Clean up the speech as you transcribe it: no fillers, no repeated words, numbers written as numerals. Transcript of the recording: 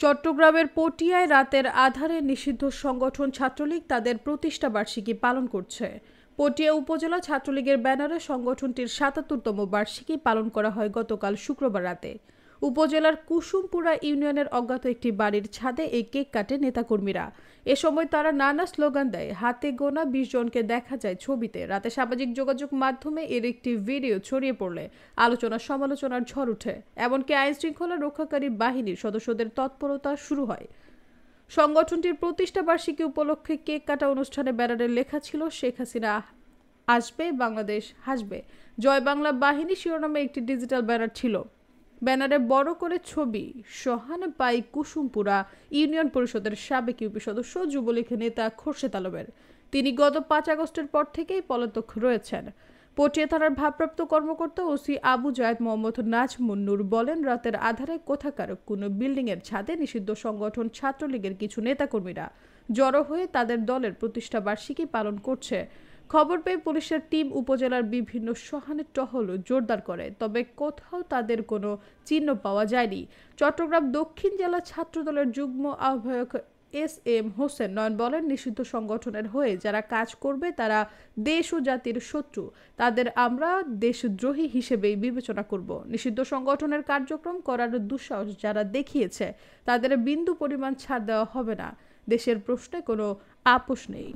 চট্টগ্রামের পটিয়ায় রাতের আঁধারে নিষিদ্ধ সংগঠন ছাত্রলীগ তাদের প্রতিষ্ঠা বার্ষিকী পালন করছে। পটিয়া উপজেলা ছাত্রলীগের ব্যানারে সংগঠনটির ৭৭তম বার্ষিকী পালন করা হয় গতকাল শুক্রবার রাতে। উপজেলার কুসুমপুরা ইউনিয়নের অজ্ঞাত একটি বাড়ির ছাদে এই কেক কাটে নেতাকর্মীরা। এ সময় তারা নানা স্লোগান দেয়। হাতে গোনা ২০ জনকে দেখা যায় ছবিতে। রাতে সামাজিক যোগাযোগ মাধ্যমে এর একটি ভিডিও ছড়িয়ে পড়লে আলোচনা সমালোচনার ঝড় ওঠে। এমনকি আইনশৃঙ্খলা রক্ষাকারী বাহিনীর সদস্যদের তৎপরতা শুরু হয়। সংগঠনটির প্রতিষ্ঠা বার্ষিকী উপলক্ষে কেক কাটা অনুষ্ঠানে ব্যানারে লেখা ছিল, শেখ হাসিনা আসবে, বাংলাদেশ হাসবে, জয় বাংলা বাহিনী শিরোনামে একটি ডিজিটাল ব্যানার ছিল। ব্যানারে বড় করে ছবি সোহান পাই কুসুমপুরা ইউনিয়ন পরিষদের সাবেক ইউপি সদস্য যুবলীগ নেতা খোরশেদ আলমের। তিনি গত ৫ আগস্টের পর থেকেই পলাতক রয়েছেন। পটিয়া থানার ভারপ্রাপ্ত কর্মকর্তা ওসি আবু জায়েদ মোহাম্মদ নাজমুন নূর বলেন, রাতের আধারে কোথাকার কোনো বিল্ডিংয়ের ছাদে নিষিদ্ধ সংগঠন ছাত্রলীগের কিছু নেতাকর্মীরা জড়ো হয়ে তাদের দলের প্রতিষ্ঠা বার্ষিকী পালন করছে। খবর পেয়ে পুলিশের টিম উপজেলার বিভিন্ন শহরে টহল জোরদার করে, তবে কোথাও তাদের কোনো চিহ্ন পাওয়া যায়নি। চট্টগ্রাম দক্ষিণ জেলা ছাত্রদলের যুগ্ম আহ্বায়ক এস.এম. হোসেন নয়ন বলেন, নিষিদ্ধ সংগঠনের হয়ে যারা কাজ করবে তারা দেশ ও জাতির শত্রু, তাদের আমরা দেশদ্রোহী হিসেবেই বিবেচনা করব। নিষিদ্ধ সংগঠনের কার্যক্রম করার দুঃসাহস যারা দেখিয়েছে তাদের বিন্দু পরিমাণ ছাড় দেওয়া হবে না। দেশের প্রশ্নে কোনো আপোষ নেই।